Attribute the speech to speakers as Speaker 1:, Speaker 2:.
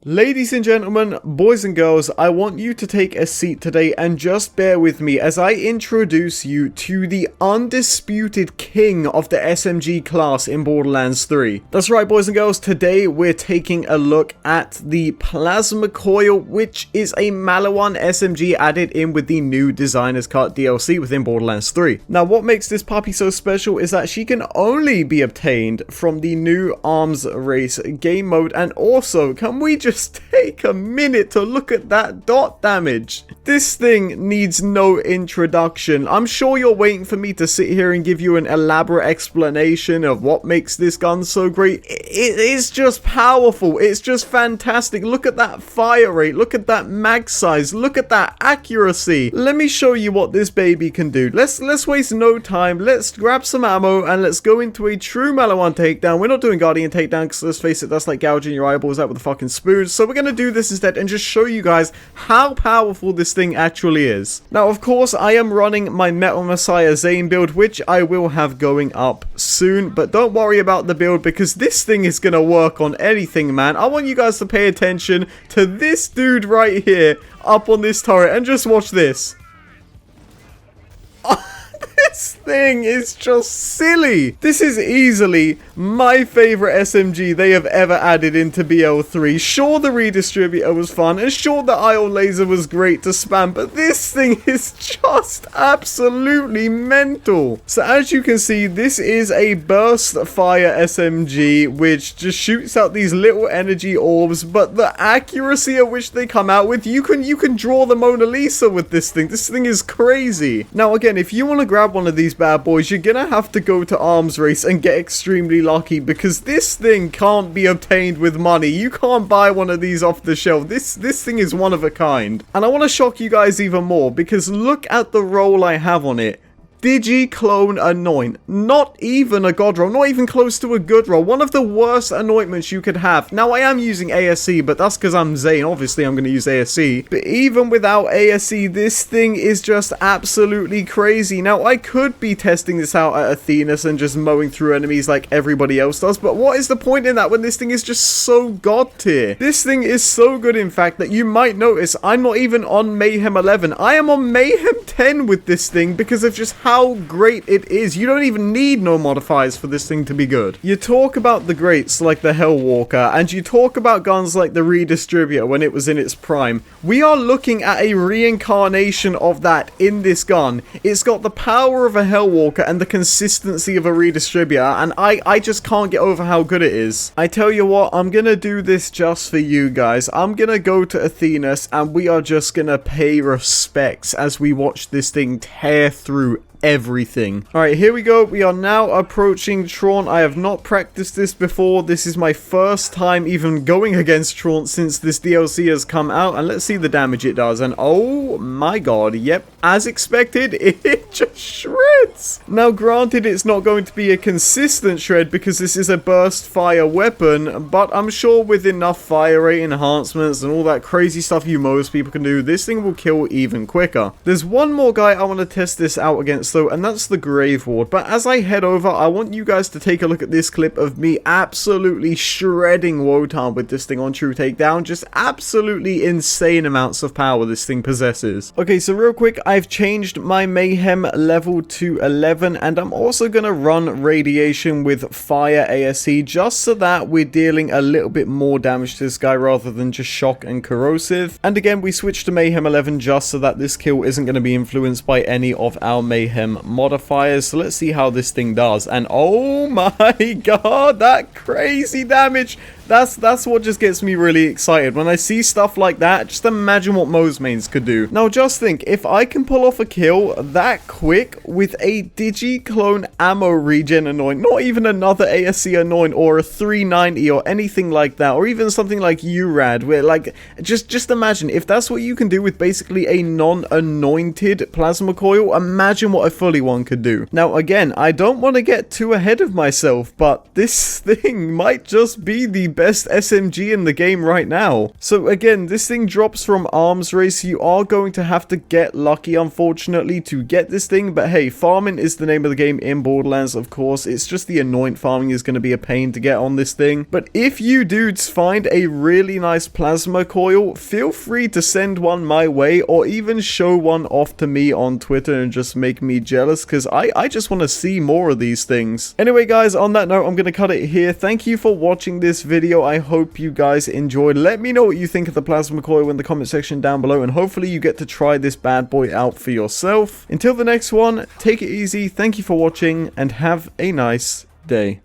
Speaker 1: Ladies and gentlemen, boys and girls, I want you to take a seat today and just bear with me as I introduce you to the undisputed king of the SMG class in Borderlands 3. That's right, boys and girls, today we're taking a look at the Plasma Coil, which is a Maliwan SMG added in with the new Designer's Cut DLC within Borderlands 3. Now, what makes this puppy so special is that she can only be obtained from the new Arms Race Gamemode, and also, can we just take a minute to look at that dot damage? This thing needs no introduction. I'm sure you're waiting for me to sit here and give you an elaborate explanation of what makes this gun so great. It is just powerful. It's just fantastic. Look at that fire rate. Look at that mag size. Look at that accuracy. Let me show you what this baby can do. Let's waste no time. Let's grab some ammo and let's go into a true Maliwan takedown. We're not doing Guardian takedown because let's face it, that's like gouging your eyeballs out with a fucking spoon. So we're going to do this instead and just show you guys how powerful this thing actually is. Now, of course, I am running my Metal Messiah Zane build, which I will have going up soon. But don't worry about the build because this thing is going to work on anything, man. I want you guys to pay attention to this dude right here up on this turret and just watch this. This thing is just silly. This is easily my favorite SMG they have ever added into BL3. Sure, the redistributor was fun, and sure, the IO laser was great to spam, but this thing is just absolutely mental. So as you can see, this is a burst fire SMG, which just shoots out these little energy orbs, but the accuracy at which they come out with, you can draw the Mona Lisa with this thing. This thing is crazy. Now, again, if you want to grab one of these bad boys, you're gonna have to go to Arms Race and get extremely lucky because this thing can't be obtained with money. You can't buy one of these off the shelf. This thing is one of a kind. And I want to shock you guys even more because look at the roll I have on it. Digi-clone anoint. Not even a god roll. Not even close to a good roll. One of the worst anointments you could have. Now, I am using ASC, but that's because I'm Zane. Obviously, I'm going to use ASC. But even without ASC, this thing is just absolutely crazy. Now, I could be testing this out at Athenas and just mowing through enemies like everybody else does. But what is the point in that when this thing is just so god tier? This thing is so good, in fact, that you might notice I'm not even on Mayhem 11. I am on Mayhem 10 with this thing because of just how great it is. You don't even need no modifiers for this thing to be good. You talk about the greats like the Hellwalker, and you talk about guns like the Redistributor when it was in its prime. We are looking at a reincarnation of that in this gun. It's got the power of a Hellwalker and the consistency of a Redistributor, and I just can't get over how good it is. I tell you what, I'm gonna do this just for you guys. I'm gonna go to Athenas, and we are just gonna pay respects as we watch this thing tear through everything. Alright, here we go. We are now approaching Traunt. I have not practiced this before. This is my first time even going against Traunt since this DLC has come out. And let's see the damage it does. And oh my god, yep, as expected, it just shreds. Now, granted, it's not going to be a consistent shred because this is a burst fire weapon, but I'm sure with enough fire rate enhancements and all that crazy stuff you most people can do, this thing will kill even quicker. There's one more guy I want to test this out against though, and that's the Grave Ward. But as I head over, I want you guys to take a look at this clip of me absolutely shredding Wotan with this thing on True Takedown. Just absolutely insane amounts of power this thing possesses. Okay, so real quick, I've changed my Mayhem level to 11, and I'm also gonna run Radiation with Fire ASC just so that we're dealing a little bit more damage to this guy rather than just Shock and Corrosive. And again, we switched to Mayhem 11 just so that this kill isn't going to be influenced by any of our Mayhem modifiers. So let's see how this thing does. And oh my god, that crazy damage. That's what just gets me really excited. When I see stuff like that, just imagine what Mo's mains could do. Now just think, if I can pull off a kill that quick with a Digi-clone ammo regen anoint, not even another ASC anoint or a 390 or anything like that, or even something like URAD, where like, just imagine, if that's what you can do with basically a non-anointed Plasma Coil, imagine what a fully one could do. Now again, I don't want to get too ahead of myself, but this thing might just be the best SMG in the game right now. So again, this thing drops from Arms Race. You are going to have to get lucky, unfortunately, to get this thing. But hey, farming is the name of the game in Borderlands, of course. It's just the annoying farming is going to be a pain to get on this thing. But if you dudes find a really nice plasma coil, feel free to send one my way, or even show one off to me on Twitter and just make me jealous, because I just want to see more of these things. Anyway guys, on that note, I'm going to cut it here. Thank you for watching this video. I hope you guys enjoyed. Let me know what you think of the plasma coil in the comment section down below, and hopefully you get to try this bad boy out for yourself. Until the next one, take it easy, thank you for watching, and have a nice day.